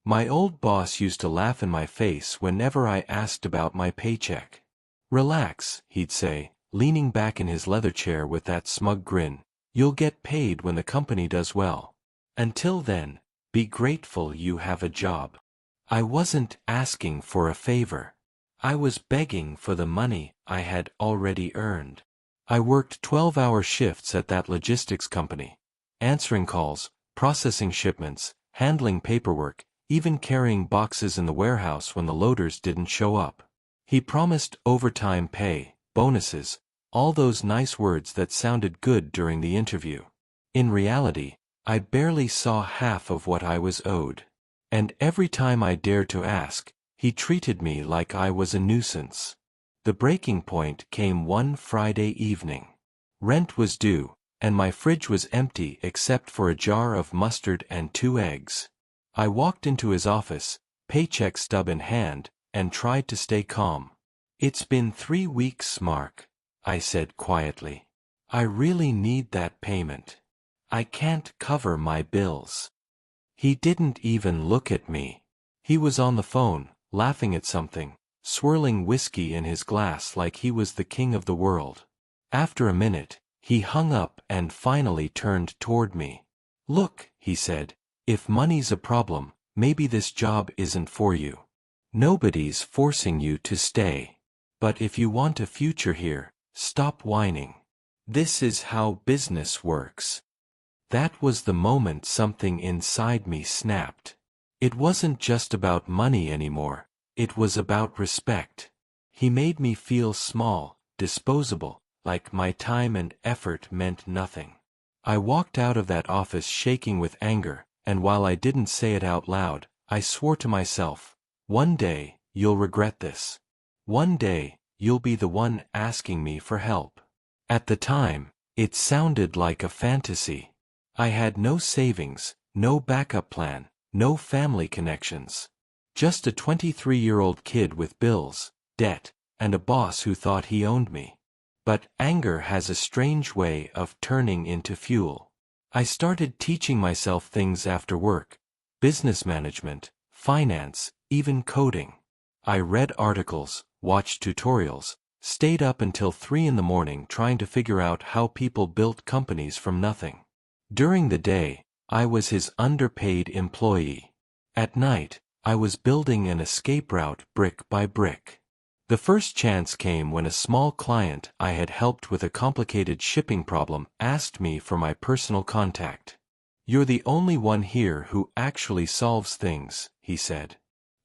My old boss used to laugh in my face whenever I asked about my paycheck. "Relax," he'd say, leaning back in his leather chair with that smug grin. "You'll get paid when the company does well. Until then, be grateful you have a job." I wasn't asking for a favor. I was begging for the money I had already earned. I worked 12-hour shifts at that logistics company, answering calls, processing shipments, handling paperwork, even carrying boxes in the warehouse when the loaders didn't show up. He promised overtime pay, bonuses, all those nice words that sounded good during the interview. In reality, I barely saw half of what I was owed. And every time I dared to ask, he treated me like I was a nuisance. The breaking point came one Friday evening. Rent was due, and my fridge was empty except for a jar of mustard and 2 eggs. I walked into his office, paycheck stub in hand, and tried to stay calm. "It's been 3 weeks, Mark," I said quietly. "I really need that payment. I can't cover my bills." He didn't even look at me. He was on the phone, laughing at something, swirling whiskey in his glass like he was the king of the world. After a minute, he hung up and finally turned toward me. "Look," he said, "if money's a problem, maybe this job isn't for you. Nobody's forcing you to stay. But if you want a future here, stop whining. This is how business works." That was the moment something inside me snapped. It wasn't just about money anymore, it was about respect. He made me feel small, disposable, like my time and effort meant nothing. I walked out of that office shaking with anger, and while I didn't say it out loud, I swore to myself, one day, you'll regret this. One day, you'll be the one asking me for help. At the time, it sounded like a fantasy. I had no savings, no backup plan, no family connections. Just a 23-year-old kid with bills, debt, and a boss who thought he owned me. But anger has a strange way of turning into fuel. I started teaching myself things after work: business management, finance, even coding. I read articles, watched tutorials, stayed up until 3 in the morning trying to figure out how people built companies from nothing. During the day, I was his underpaid employee. At night, I was building an escape route brick by brick. The first chance came when a small client I had helped with a complicated shipping problem asked me for my personal contact. "You're the only one here who actually solves things," he said.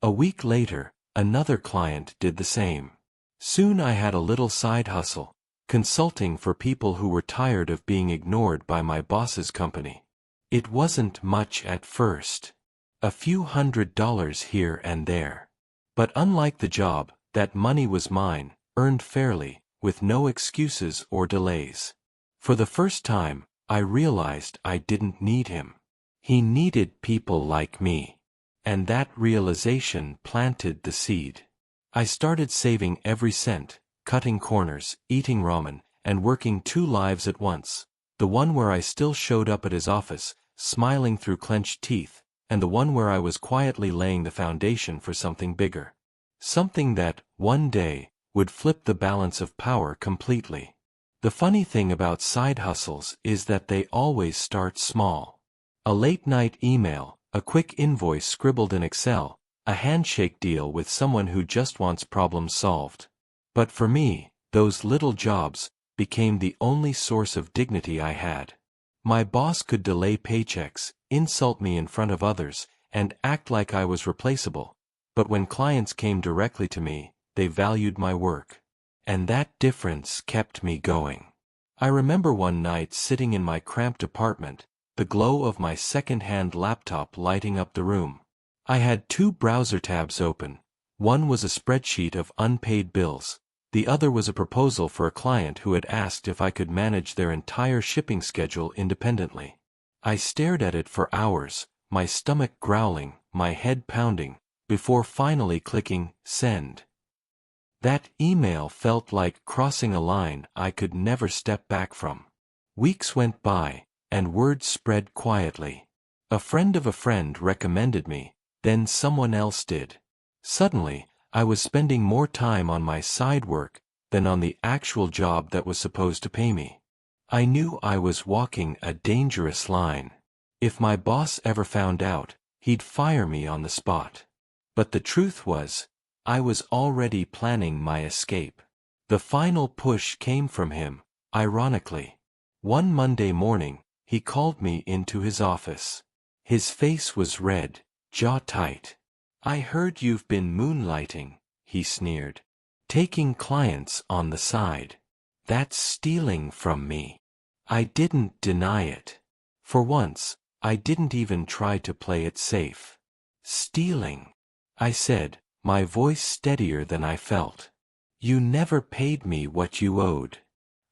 A week later, another client did the same. Soon I had a little side hustle, consulting for people who were tired of being ignored by my boss's company. It wasn't much at first. A few $100s here and there. But unlike the job, that money was mine, earned fairly, with no excuses or delays. For the first time, I realized I didn't need him. He needed people like me. And that realization planted the seed. I started saving every cent, cutting corners, eating ramen, and working 2 lives at once. The one where I still showed up at his office, smiling through clenched teeth, and the one where I was quietly laying the foundation for something bigger. Something that, one day, would flip the balance of power completely. The funny thing about side hustles is that they always start small. A late-night email, a quick invoice scribbled in Excel, a handshake deal with someone who just wants problems solved. But for me, those little jobs became the only source of dignity I had. My boss could delay paychecks, insult me in front of others, and act like I was replaceable. But when clients came directly to me, they valued my work. And that difference kept me going. I remember one night sitting in my cramped apartment, the glow of my second-hand laptop lighting up the room. I had 2 browser tabs open. One was a spreadsheet of unpaid bills. The other was a proposal for a client who had asked if I could manage their entire shipping schedule independently. I stared at it for hours, my stomach growling, my head pounding, before finally clicking send. That email felt like crossing a line I could never step back from. Weeks went by, and word spread quietly. A friend of a friend recommended me, Then someone else did. Suddenly, I was spending more time on my side work than on the actual job that was supposed to pay me. I knew I was walking a dangerous line. If my boss ever found out, he'd fire me on the spot. But the truth was, I was already planning my escape. The final push came from him, ironically. One Monday morning, he called me into his office. His face was red, jaw tight. "I heard you've been moonlighting," he sneered. "Taking clients on the side. That's stealing from me." I didn't deny it. For once, I didn't even try to play it safe. "Stealing," I said, my voice steadier than I felt. "You never paid me what you owed.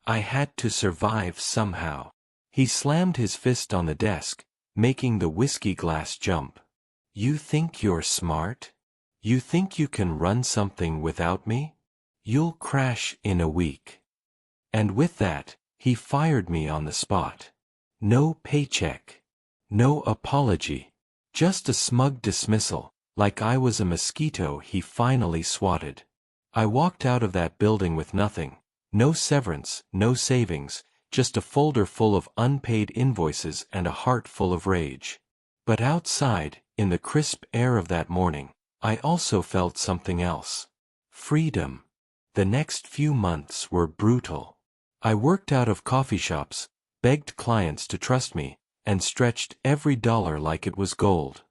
I had to survive somehow." He slammed his fist on the desk, making the whiskey glass jump. "You think you're smart? You think you can run something without me? You'll crash in a week." And with that, he fired me on the spot. No paycheck. No apology. Just a smug dismissal, like I was a mosquito he finally swatted. I walked out of that building with nothing. No severance, no savings, just a folder full of unpaid invoices and a heart full of rage. But outside, in the crisp air of that morning, I also felt something else. Freedom. The next few months were brutal. I worked out of coffee shops, begged clients to trust me, and stretched every dollar like it was gold.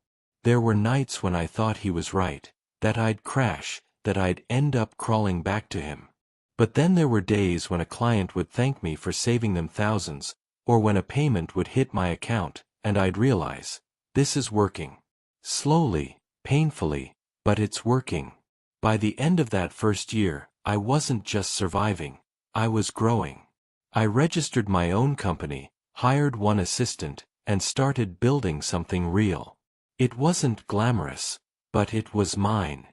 There were nights when I thought he was right, that I'd crash, that I'd end up crawling back to him. But then there were days when a client would thank me for saving them thousands, or when a payment would hit my account, and I'd realize, this is working. Slowly, painfully, but it's working. By the end of that first year, I wasn't just surviving, I was growing. I registered my own company, hired one assistant, and started building something real. It wasn't glamorous, but it was mine.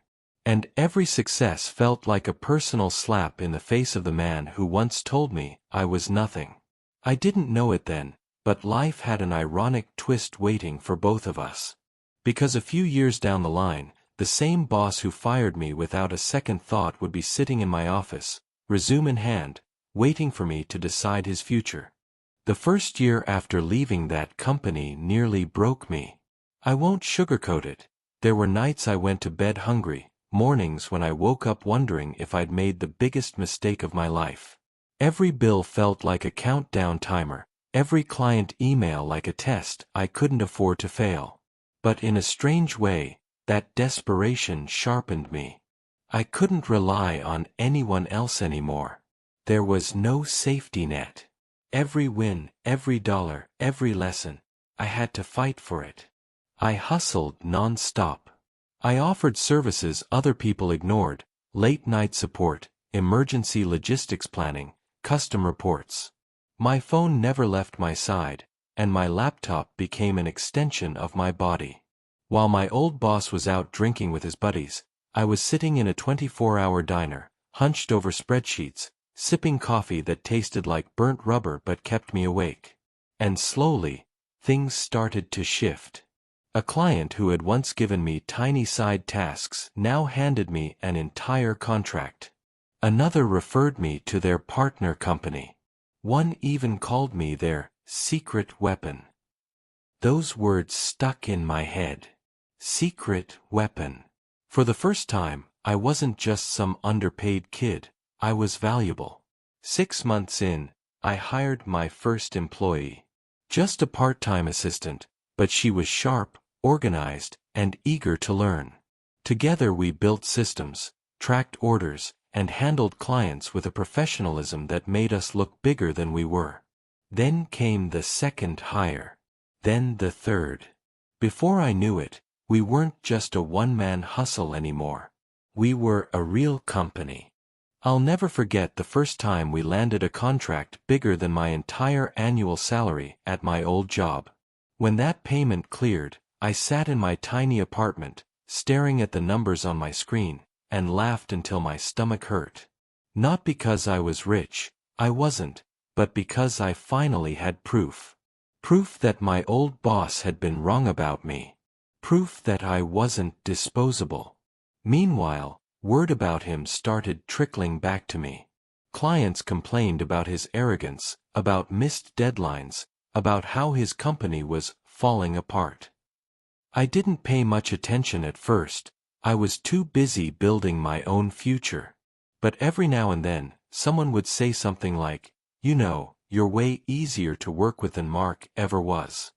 And every success felt like a personal slap in the face of the man who once told me I was nothing. I didn't know it then, but life had an ironic twist waiting for both of us. Because a few years down the line, the same boss who fired me without a second thought would be sitting in my office, resume in hand, waiting for me to decide his future. The first year after leaving that company nearly broke me. I won't sugarcoat it. There were nights I went to bed hungry, mornings when I woke up wondering if I'd made the biggest mistake of my life. Every bill felt like a countdown timer, every client email like a test I couldn't afford to fail. But in a strange way, that desperation sharpened me. I couldn't rely on anyone else anymore. There was no safety net. Every win, every dollar, every lesson, I had to fight for it. I hustled non-stop. I offered services other people ignored, late-night support, emergency logistics planning, custom reports. My phone never left my side, and my laptop became an extension of my body. While my old boss was out drinking with his buddies, I was sitting in a 24-hour diner, hunched over spreadsheets, sipping coffee that tasted like burnt rubber but kept me awake. And slowly, things started to shift. A client who had once given me tiny side tasks now handed me an entire contract. Another referred me to their partner company. One even called me their secret weapon. Those words stuck in my head. Secret weapon. For the first time, I wasn't just some underpaid kid, I was valuable. 6 months in, I hired my first employee. Just a part-time assistant, but she was sharp, organized, and eager to learn. Together we built systems, tracked orders, and handled clients with a professionalism that made us look bigger than we were. Then came the second hire. Then the third. Before I knew it, we weren't just a one-man hustle anymore. We were a real company. I'll never forget the first time we landed a contract bigger than my entire annual salary at my old job. When that payment cleared, I sat in my tiny apartment, staring at the numbers on my screen, and laughed until my stomach hurt. Not because I was rich, I wasn't, but because I finally had proof. Proof that my old boss had been wrong about me. Proof that I wasn't disposable. Meanwhile, word about him started trickling back to me. Clients complained about his arrogance, about missed deadlines, about how his company was falling apart. I didn't pay much attention at first. I was too busy building my own future. But every now and then, someone would say something like, "You know, you're way easier to work with than Mark ever was."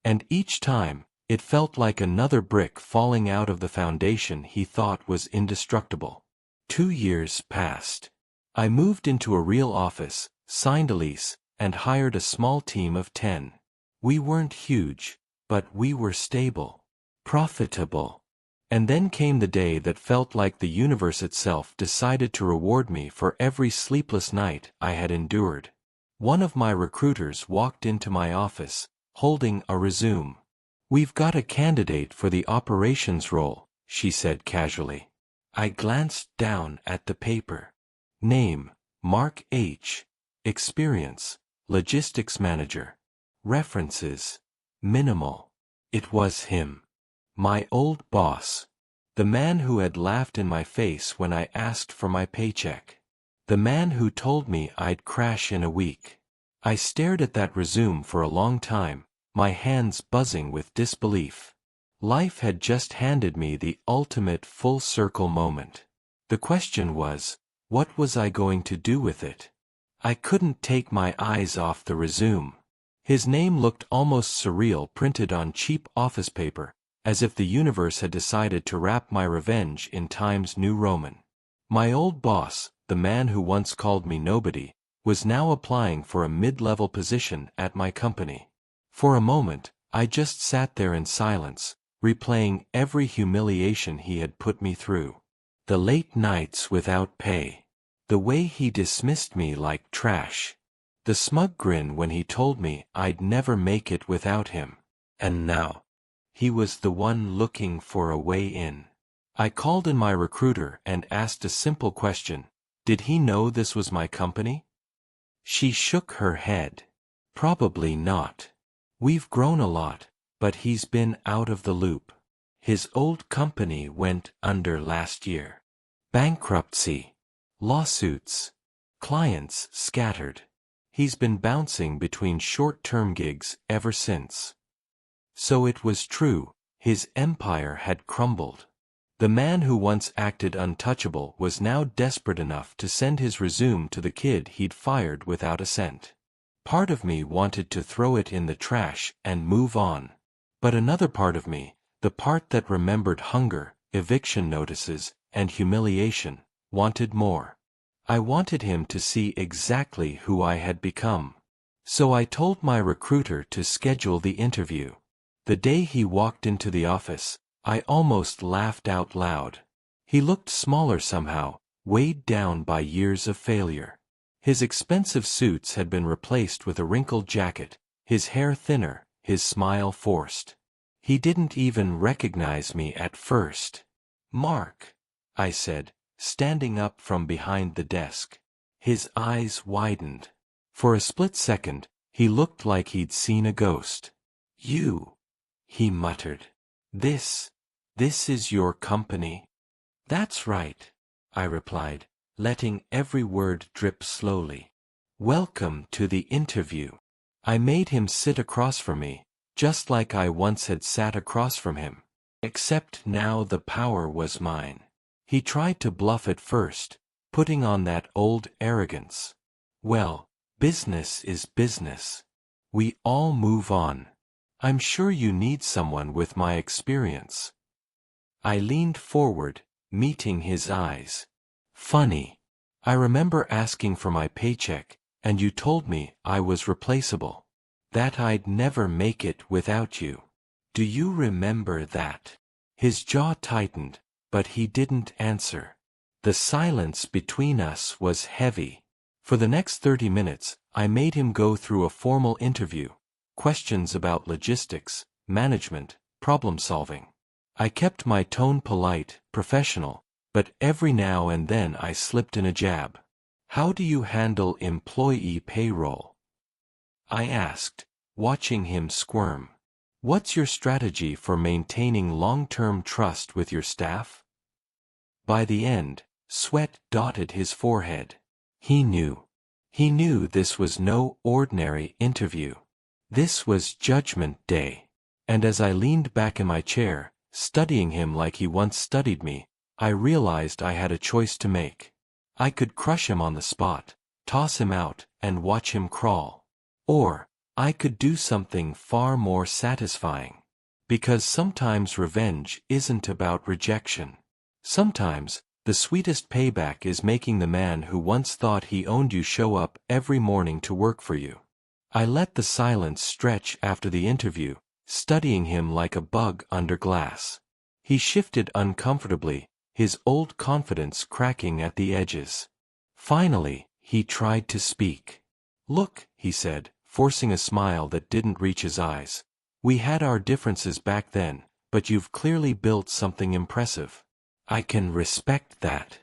And each time, it felt like another brick falling out of the foundation he thought was indestructible. 2 years passed. I moved into a real office, signed a lease, and hired a small team of 10. We weren't huge, but we were stable, profitable. And then came the day that felt like the universe itself decided to reward me for every sleepless night I had endured. One of my recruiters walked into my office, holding a resume. "We've got a candidate for the operations role," she said casually. I glanced down at the paper. Name, Mark H. Experience, logistics manager. References, minimal. It was him. My old boss. The man who had laughed in my face when I asked for my paycheck. The man who told me I'd crash in a week. I stared at that resume for a long time, my hands buzzing with disbelief. Life had just handed me the ultimate full-circle moment. The question was, what was I going to do with it? I couldn't take my eyes off the resume. His name looked almost surreal printed on cheap office paper, as if the universe had decided to wrap my revenge in Times New Roman. My old boss, the man who once called me nobody, was now applying for a mid-level position at my company. For a moment, I just sat there in silence, replaying every humiliation he had put me through. The late nights without pay. The way he dismissed me like trash. The smug grin when he told me I'd never make it without him. And now, he was the one looking for a way in. I called in my recruiter and asked a simple question. Did he know this was my company? She shook her head. Probably not. We've grown a lot, but he's been out of the loop. His old company went under last year. Bankruptcy. Lawsuits. Clients scattered. He's been bouncing between short-term gigs ever since. So it was true, his empire had crumbled. The man who once acted untouchable was now desperate enough to send his resume to the kid he'd fired without a cent. Part of me wanted to throw it in the trash and move on. But another part of me, the part that remembered hunger, eviction notices, and humiliation, wanted more. I wanted him to see exactly who I had become. So I told my recruiter to schedule the interview. The day he walked into the office, I almost laughed out loud. He looked smaller somehow, weighed down by years of failure. His expensive suits had been replaced with a wrinkled jacket, his hair thinner, his smile forced. He didn't even recognize me at first. "Mark," I said, standing up from behind the desk. His eyes widened. For a split second, he looked like he'd seen a ghost. "You," he muttered. This is your company?" "That's right," I replied, letting every word drip slowly. "Welcome to the interview." I made him sit across from me, just like I once had sat across from him. Except now the power was mine. He tried to bluff at first, putting on that old arrogance. "Well, business is business. We all move on. I'm sure you need someone with my experience." I leaned forward, meeting his eyes. "Funny. I remember asking for my paycheck, and you told me I was replaceable. That I'd never make it without you. Do you remember that?" His jaw tightened, but he didn't answer. The silence between us was heavy. For the next 30 minutes, I made him go through a formal interview. Questions about logistics, management, problem-solving. I kept my tone polite, professional, but every now and then I slipped in a jab. "How do you handle employee payroll?" I asked, watching him squirm. What's your strategy for maintaining long-term trust with your staff? By the end, sweat dotted his forehead. He knew. He knew this was no ordinary interview. This was Judgment Day. And as I leaned back in my chair, studying him like he once studied me, I realized I had a choice to make. I could crush him on the spot, toss him out, and watch him crawl. Or, I could do something far more satisfying. Because sometimes revenge isn't about rejection. Sometimes, the sweetest payback is making the man who once thought he owned you show up every morning to work for you. I let the silence stretch after the interview, studying him like a bug under glass. He shifted uncomfortably, his old confidence cracking at the edges. Finally, he tried to speak. "Look," he said, forcing a smile that didn't reach his eyes. "We had our differences back then, but you've clearly built something impressive. I can respect that.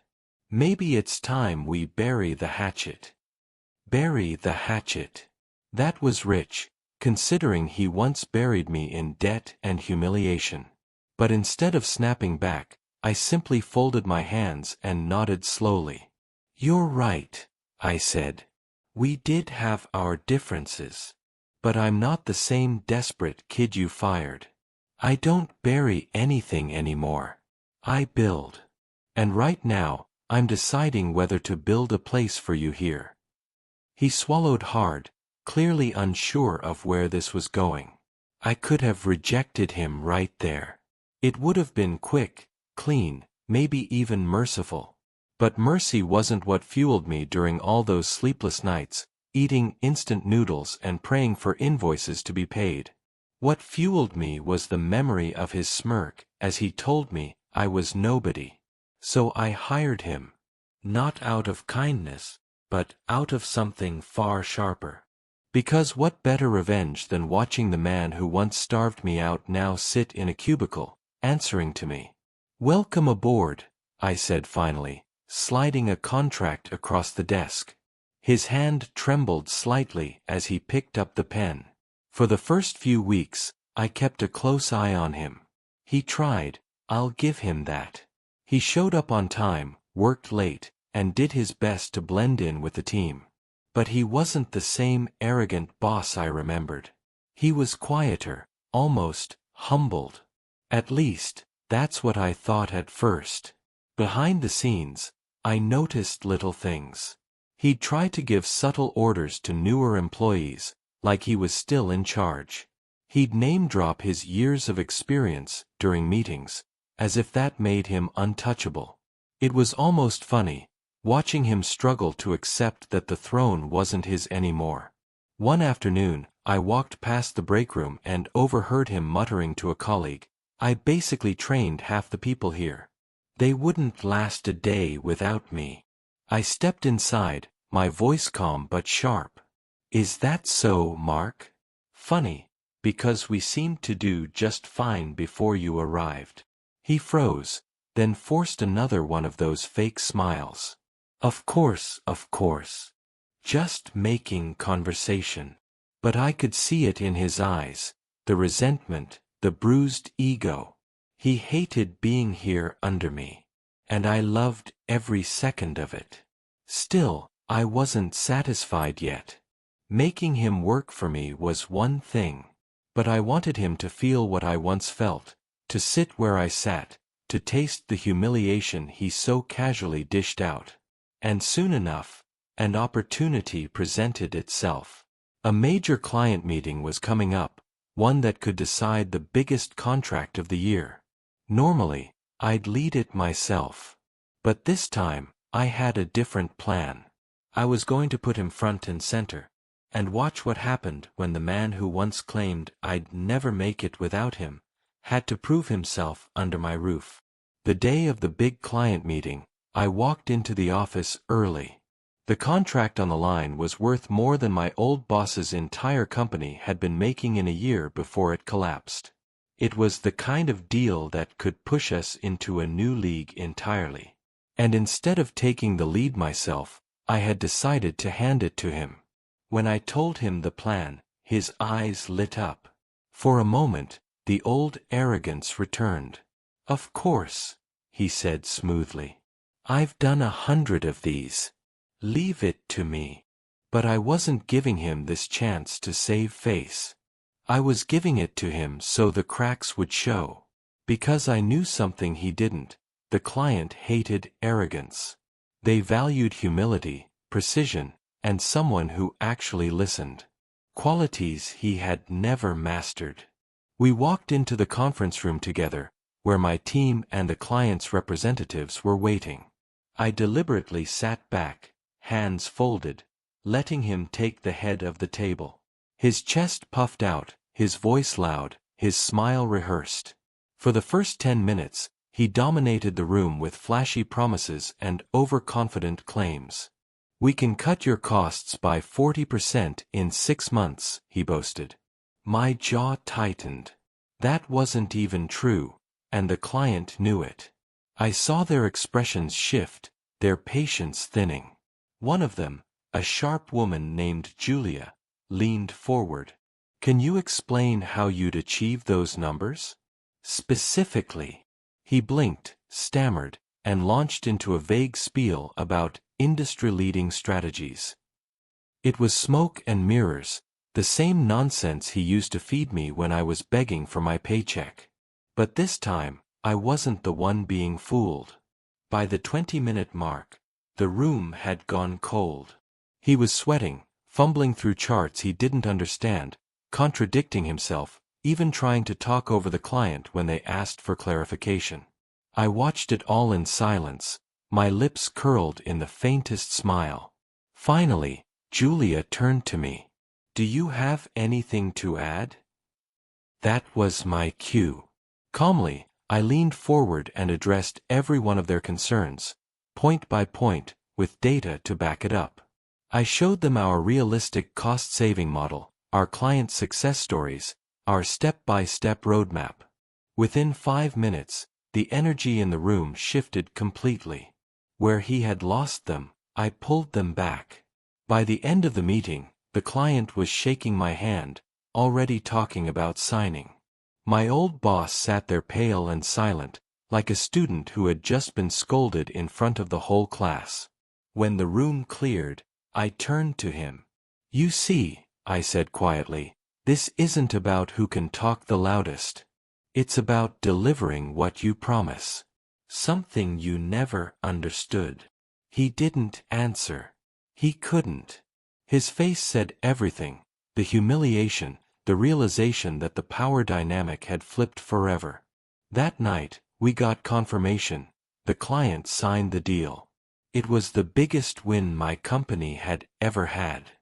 Maybe it's time we bury the hatchet." Bury the hatchet. That was rich, considering he once buried me in debt and humiliation. But instead of snapping back, I simply folded my hands and nodded slowly. "You're right," I said. "We did have our differences. But I'm not the same desperate kid you fired. I don't bury anything anymore. I build. And right now, I'm deciding whether to build a place for you here." He swallowed hard, clearly unsure of where this was going. I could have rejected him right there. It would have been quick, clean, maybe even merciful. But mercy wasn't what fueled me during all those sleepless nights, eating instant noodles and praying for invoices to be paid. What fueled me was the memory of his smirk as he told me I was nobody. So I hired him. Not out of kindness, but out of something far sharper. Because what better revenge than watching the man who once starved me out now sit in a cubicle, answering to me? "Welcome aboard," I said finally, sliding a contract across the desk. His hand trembled slightly as he picked up the pen. For the first few weeks, I kept a close eye on him. He tried, I'll give him that. He showed up on time, worked late, and did his best to blend in with the team. But he wasn't the same arrogant boss I remembered. He was quieter, almost humbled. At least, that's what I thought at first. Behind the scenes, I noticed little things. He'd try to give subtle orders to newer employees, like he was still in charge. He'd name-drop his years of experience during meetings, as if that made him untouchable. It was almost funny, watching him struggle to accept that the throne wasn't his anymore. One afternoon, I walked past the break room and overheard him muttering to a colleague, "I basically trained half the people here. They wouldn't last a day without me." I stepped inside, my voice calm but sharp. "Is that so, Mark? Funny, because we seemed to do just fine before you arrived." He froze, then forced another one of those fake smiles. Of course. Just making conversation." But I could see it in his eyes, the resentment, the bruised ego. He hated being here under me. And I loved every second of it. Still, I wasn't satisfied yet. Making him work for me was one thing. But I wanted him to feel what I once felt, to sit where I sat, to taste the humiliation he so casually dished out. And soon enough, an opportunity presented itself. A major client meeting was coming up, one that could decide the biggest contract of the year. Normally, I'd lead it myself. But this time, I had a different plan. I was going to put him front and center, and watch what happened when the man who once claimed I'd never make it without him had to prove himself under my roof. The day of the big client meeting, I walked into the office early. The contract on the line was worth more than my old boss's entire company had been making in a year before it collapsed. It was the kind of deal that could push us into a new league entirely. And instead of taking the lead myself, I had decided to hand it to him. When I told him the plan, his eyes lit up. For a moment, the old arrogance returned. "Of course," he said smoothly. "I've done 100 of these. Leave it to me." But I wasn't giving him this chance to save face. I was giving it to him so the cracks would show. Because I knew something he didn't. The client hated arrogance. They valued humility, precision, and someone who actually listened. Qualities he had never mastered. We walked into the conference room together, where my team and the client's representatives were waiting. I deliberately sat back, hands folded, letting him take the head of the table. His chest puffed out, his voice loud, his smile rehearsed. For the first 10 minutes, he dominated the room with flashy promises and overconfident claims. "We can cut your costs by 40% in 6 months, he boasted. My jaw tightened. That wasn't even true, and the client knew it. I saw their expressions shift, their patience thinning. One of them, a sharp woman named Julia, leaned forward. "Can you explain how you'd achieve those numbers? Specifically." He blinked, stammered, and launched into a vague spiel about industry-leading strategies. It was smoke and mirrors, the same nonsense he used to feed me when I was begging for my paycheck. But this time, I wasn't the one being fooled. By the 20-minute mark, the room had gone cold. He was sweating, fumbling through charts he didn't understand, contradicting himself, even trying to talk over the client when they asked for clarification. I watched it all in silence, my lips curled in the faintest smile. Finally, Julia turned to me. "Do you have anything to add?" That was my cue. Calmly, I leaned forward and addressed every one of their concerns, point by point, with data to back it up. I showed them our realistic cost-saving model, our client success stories, our step-by-step roadmap. Within 5 minutes, the energy in the room shifted completely. Where he had lost them, I pulled them back. By the end of the meeting, the client was shaking my hand, already talking about signing. My old boss sat there pale and silent, like a student who had just been scolded in front of the whole class. When the room cleared, I turned to him. "You see," I said quietly, "this isn't about who can talk the loudest. It's about delivering what you promise." Something you never understood. He didn't answer. He couldn't. His face said everything, the humiliation, the realization that the power dynamic had flipped forever. That night, we got confirmation. The client signed the deal. It was the biggest win my company had ever had.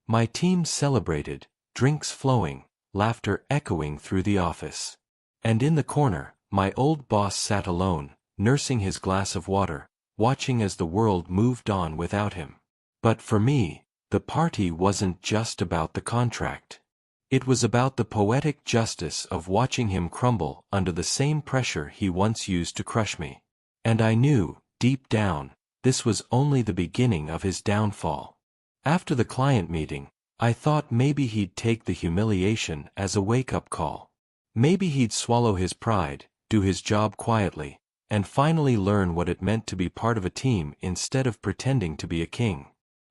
My team celebrated, drinks flowing, laughter echoing through the office. And in the corner, my old boss sat alone, nursing his glass of water, watching as the world moved on without him. But for me, the party wasn't just about the contract. It was about the poetic justice of watching him crumble under the same pressure he once used to crush me. And I knew, deep down, this was only the beginning of his downfall. After the client meeting, I thought maybe he'd take the humiliation as a wake-up call. Maybe he'd swallow his pride, do his job quietly, and finally learn what it meant to be part of a team instead of pretending to be a king.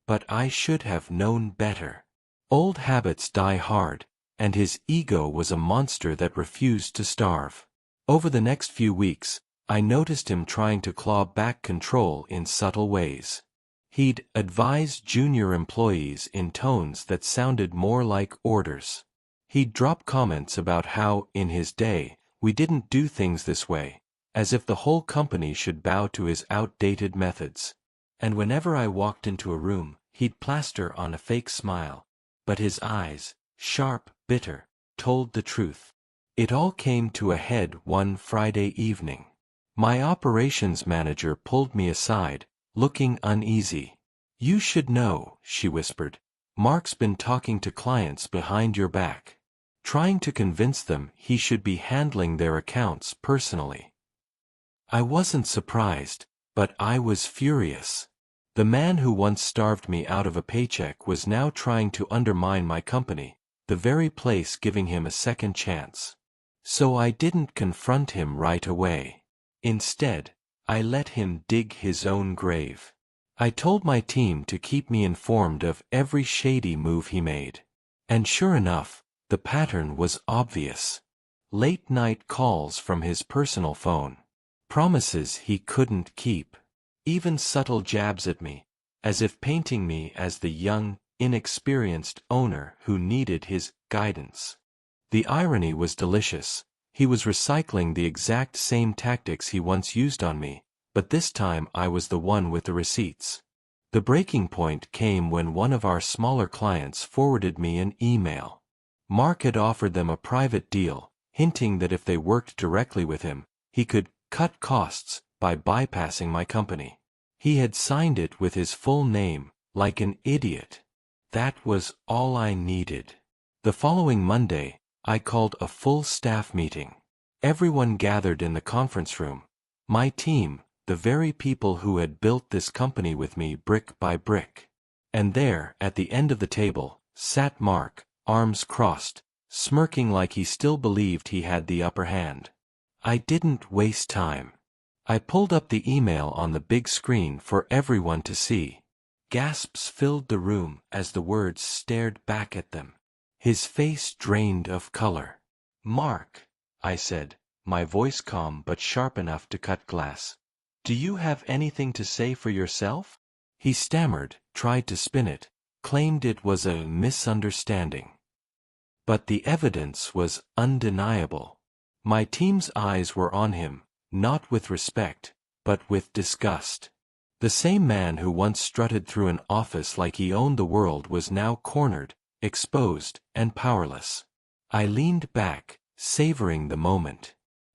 But I should have known better. Old habits die hard, and his ego was a monster that refused to starve. Over the next few weeks, I noticed him trying to claw back control in subtle ways. He'd advise junior employees in tones that sounded more like orders. He'd drop comments about how, in his day, we didn't do things this way, as if the whole company should bow to his outdated methods. And whenever I walked into a room, he'd plaster on a fake smile, but his eyes, sharp, bitter, told the truth. It all came to a head one Friday evening. My operations manager pulled me aside, looking uneasy. "You should know," she whispered. "Mark's been talking to clients behind your back, trying to convince them he should be handling their accounts personally." I wasn't surprised, but I was furious. The man who once starved me out of a paycheck was now trying to undermine my company, the very place giving him a second chance. So I didn't confront him right away. Instead, I let him dig his own grave. I told my team to keep me informed of every shady move he made. And sure enough, the pattern was obvious. Late-night calls from his personal phone. Promises he couldn't keep. Even subtle jabs at me, as if painting me as the young, inexperienced owner who needed his guidance. The irony was delicious. He was recycling the exact same tactics he once used on me, but this time I was the one with the receipts. The breaking point came when one of our smaller clients forwarded me an email. Mark had offered them a private deal, hinting that if they worked directly with him, he could cut costs by bypassing my company. He had signed it with his full name, like an idiot. That was all I needed. The following Monday, I called a full staff meeting. Everyone gathered in the conference room. My team, the very people who had built this company with me brick by brick. And there, at the end of the table, sat Mark, arms crossed, smirking like he still believed he had the upper hand. I didn't waste time. I pulled up the email on the big screen for everyone to see. Gasps filled the room as the words stared back at them. His face drained of color. "Mark," I said, my voice calm but sharp enough to cut glass. "Do you have anything to say for yourself?" He stammered, tried to spin it, claimed it was a misunderstanding. But the evidence was undeniable. My team's eyes were on him, not with respect, but with disgust. The same man who once strutted through an office like he owned the world was now cornered, exposed, and powerless. I leaned back, savoring the moment.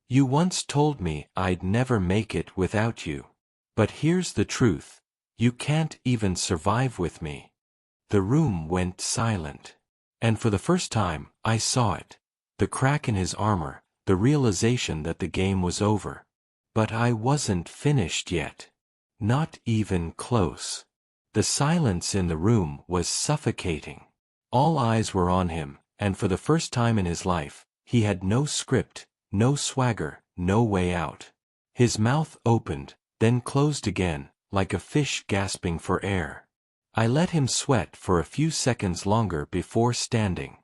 "You once told me I'd never make it without you. But here's the truth. You can't even survive with me." The room went silent. And for the first time, I saw it. The crack in his armor, the realization that the game was over. But I wasn't finished yet. Not even close. The silence in the room was suffocating. All eyes were on him, and for the first time in his life, he had no script, no swagger, no way out. His mouth opened, then closed again, like a fish gasping for air. I let him sweat for a few seconds longer before standing.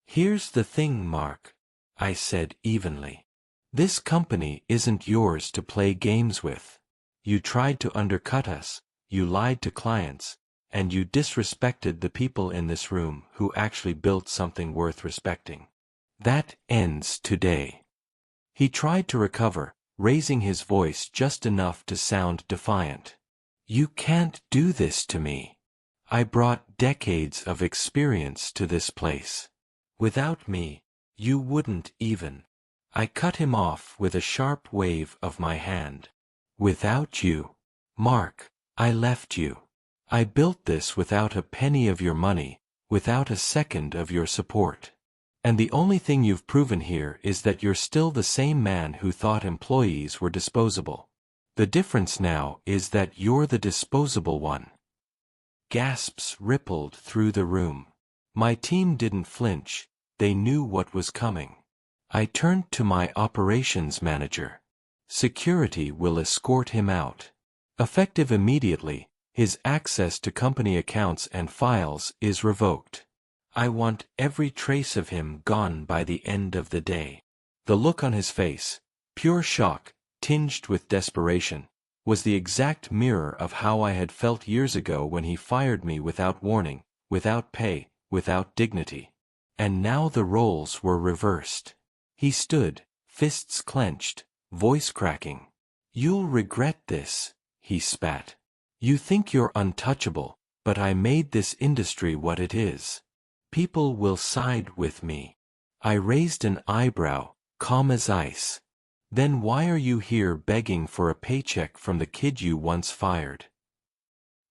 "Here's the thing, Mark," I said evenly. "This company isn't yours to play games with. You tried to undercut us, you lied to clients, and you disrespected the people in this room who actually built something worth respecting. That ends today." He tried to recover, raising his voice just enough to sound defiant. "You can't do this to me. I brought decades of experience to this place. Without me, you wouldn't even." I cut him off with a sharp wave of my hand. "Without you, Mark, I left you. I built this without a penny of your money, without a second of your support. And the only thing you've proven here is that you're still the same man who thought employees were disposable. The difference now is that you're the disposable one." Gasps rippled through the room. My team didn't flinch, they knew what was coming. I turned to my operations manager. "Security will escort him out. Effective immediately, his access to company accounts and files is revoked. I want every trace of him gone by the end of the day." The look on his face, pure shock, tinged with desperation, was the exact mirror of how I had felt years ago when he fired me without warning, without pay, without dignity. And now the roles were reversed. He stood, fists clenched, voice cracking. "You'll regret this," he spat. "You think you're untouchable, but I made this industry what it is. People will side with me." I raised an eyebrow, calm as ice. "Then why are you here begging for a paycheck from the kid you once fired?"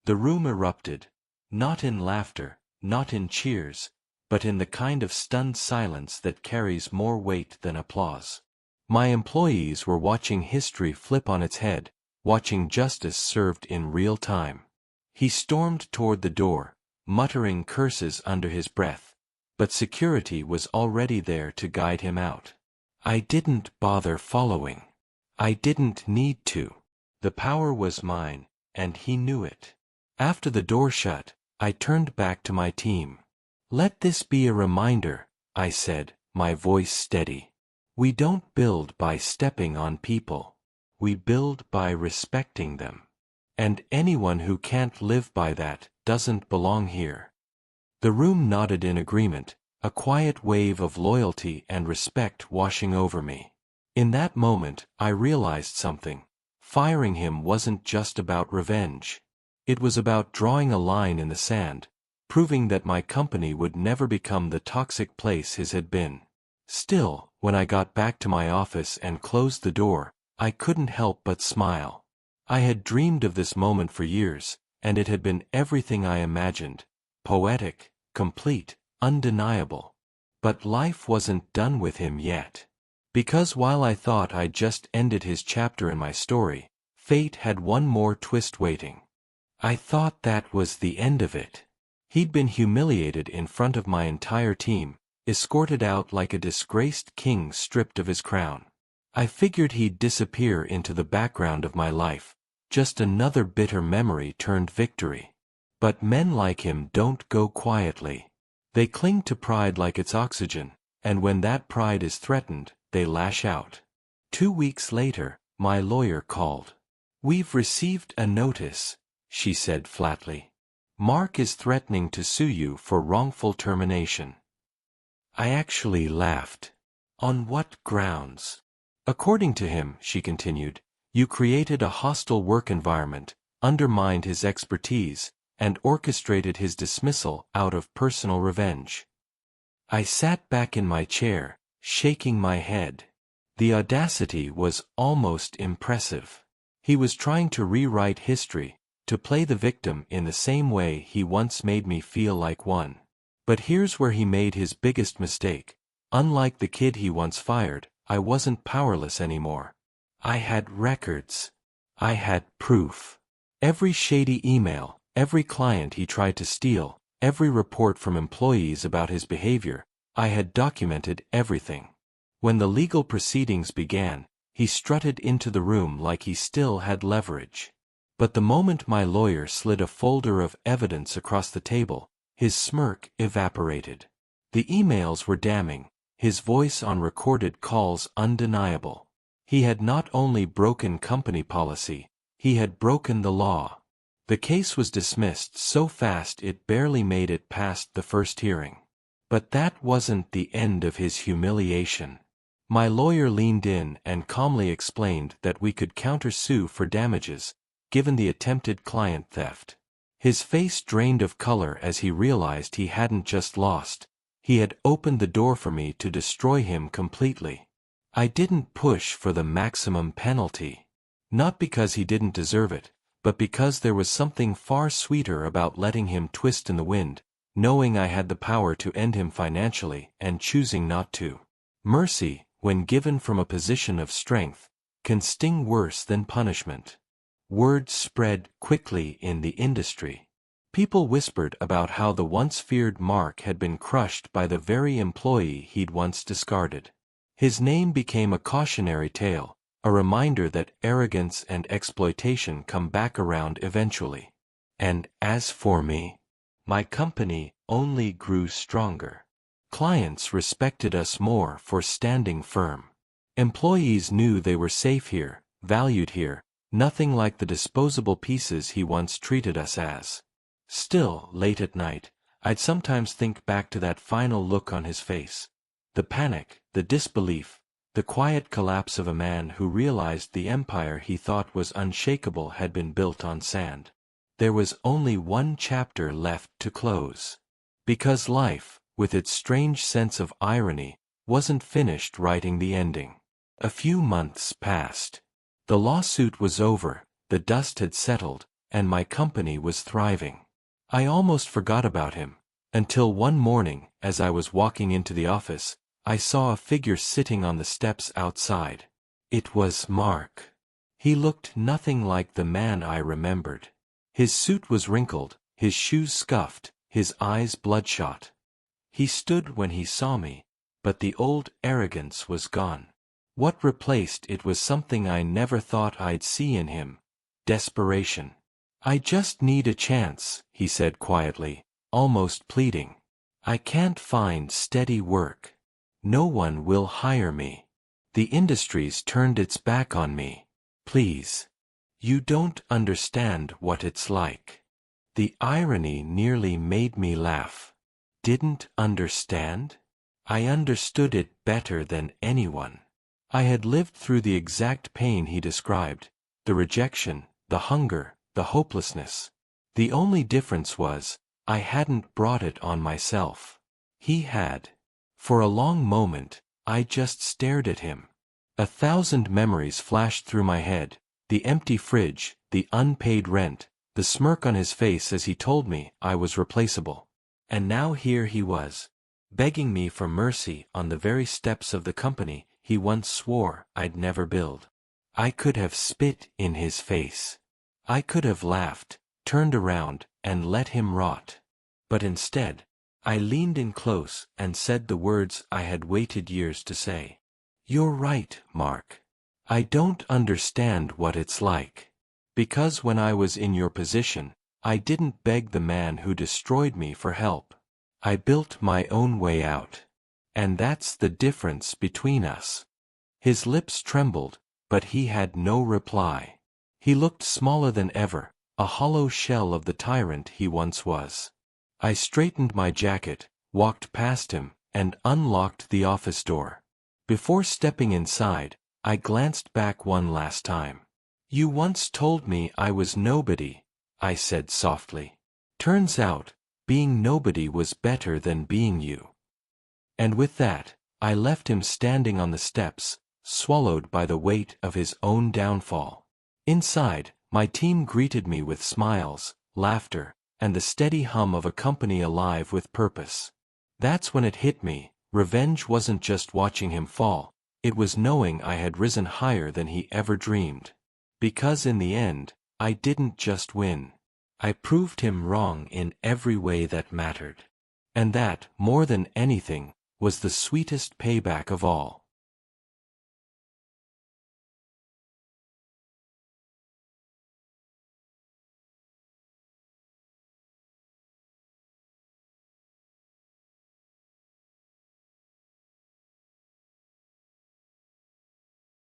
The room erupted, not in laughter, not in cheers, but in the kind of stunned silence that carries more weight than applause. My employees were watching history flip on its head, watching justice served in real time. He stormed toward the door, muttering curses under his breath, but security was already there to guide him out. I didn't bother following. I didn't need to. The power was mine, and he knew it. After the door shut, I turned back to my team. "Let this be a reminder," I said, my voice steady. "We don't build by stepping on people. We build by respecting them. And anyone who can't live by that doesn't belong here." The room nodded in agreement, a quiet wave of loyalty and respect washing over me. In that moment, I realized something. Firing him wasn't just about revenge. It was about drawing a line in the sand, proving that my company would never become the toxic place his had been. Still, when I got back to my office and closed the door, I couldn't help but smile. I had dreamed of this moment for years, and it had been everything I imagined. Poetic, complete, undeniable. But life wasn't done with him yet. Because while I thought I'd just ended his chapter in my story, fate had one more twist waiting. I thought that was the end of it. He'd been humiliated in front of my entire team, escorted out like a disgraced king stripped of his crown. I figured he'd disappear into the background of my life, just another bitter memory turned victory. But men like him don't go quietly. They cling to pride like it's oxygen, and when that pride is threatened, they lash out. 2 weeks later, my lawyer called. "We've received a notice," she said flatly. "Mark is threatening to sue you for wrongful termination." I actually laughed. "On what grounds?" "According to him," she continued, "you created a hostile work environment, undermined his expertise, and orchestrated his dismissal out of personal revenge." I sat back in my chair, shaking my head. The audacity was almost impressive. He was trying to rewrite history, to play the victim in the same way he once made me feel like one. But here's where he made his biggest mistake. Unlike the kid he once fired, I wasn't powerless anymore. I had records. I had proof. Every shady email, every client he tried to steal, every report from employees about his behavior, I had documented everything. When the legal proceedings began, he strutted into the room like he still had leverage. But the moment my lawyer slid a folder of evidence across the table, his smirk evaporated. The emails were damning, his voice on recorded calls undeniable. He had not only broken company policy, he had broken the law. The case was dismissed so fast it barely made it past the first hearing. But that wasn't the end of his humiliation. My lawyer leaned in and calmly explained that we could countersue for damages, given the attempted client theft. His face drained of color as he realized he hadn't just lost, he had opened the door for me to destroy him completely. I didn't push for the maximum penalty. Not because he didn't deserve it, but because there was something far sweeter about letting him twist in the wind, knowing I had the power to end him financially and choosing not to. Mercy, when given from a position of strength, can sting worse than punishment. Word spread quickly in the industry. People whispered about how the once feared Mark had been crushed by the very employee he'd once discarded. His name became a cautionary tale, a reminder that arrogance and exploitation come back around eventually. And as for me, my company only grew stronger. Clients respected us more for standing firm. Employees knew they were safe here, valued here, nothing like the disposable pieces he once treated us as. Still, late at night, I'd sometimes think back to that final look on his face. The panic, the disbelief, the quiet collapse of a man who realized the empire he thought was unshakable had been built on sand. There was only one chapter left to close. Because life, with its strange sense of irony, wasn't finished writing the ending. A few months passed. The lawsuit was over, the dust had settled, and my company was thriving. I almost forgot about him, until one morning, as I was walking into the office, I saw a figure sitting on the steps outside. It was Mark. He looked nothing like the man I remembered. His suit was wrinkled, his shoes scuffed, his eyes bloodshot. He stood when he saw me, but the old arrogance was gone. What replaced it was something I never thought I'd see in him: desperation. "I just need a chance," he said quietly, almost pleading. "I can't find steady work. No one will hire me. The industry's turned its back on me. Please. You don't understand what it's like." The irony nearly made me laugh. Didn't understand? I understood it better than anyone. I had lived through the exact pain he described: the rejection, the hunger, the hopelessness. The only difference was, I hadn't brought it on myself. He had. For a long moment, I just stared at him. 1,000 memories flashed through my head: the empty fridge, the unpaid rent, the smirk on his face as he told me I was replaceable. And now here he was, begging me for mercy on the very steps of the company he once swore I'd never build. I could have spit in his face. I could have laughed, turned around, and let him rot. But instead, I leaned in close and said the words I had waited years to say. "You're right, Mark. I don't understand what it's like. Because when I was in your position, I didn't beg the man who destroyed me for help. I built my own way out. And that's the difference between us." His lips trembled, but he had no reply. He looked smaller than ever, a hollow shell of the tyrant he once was. I straightened my jacket, walked past him, and unlocked the office door. Before stepping inside, I glanced back one last time. "You once told me I was nobody," I said softly. "Turns out, being nobody was better than being you." And with that, I left him standing on the steps, swallowed by the weight of his own downfall. Inside, my team greeted me with smiles, laughter, and the steady hum of a company alive with purpose. That's when it hit me: revenge wasn't just watching him fall, it was knowing I had risen higher than he ever dreamed. Because in the end, I didn't just win. I proved him wrong in every way that mattered. And that, more than anything, was the sweetest payback of all.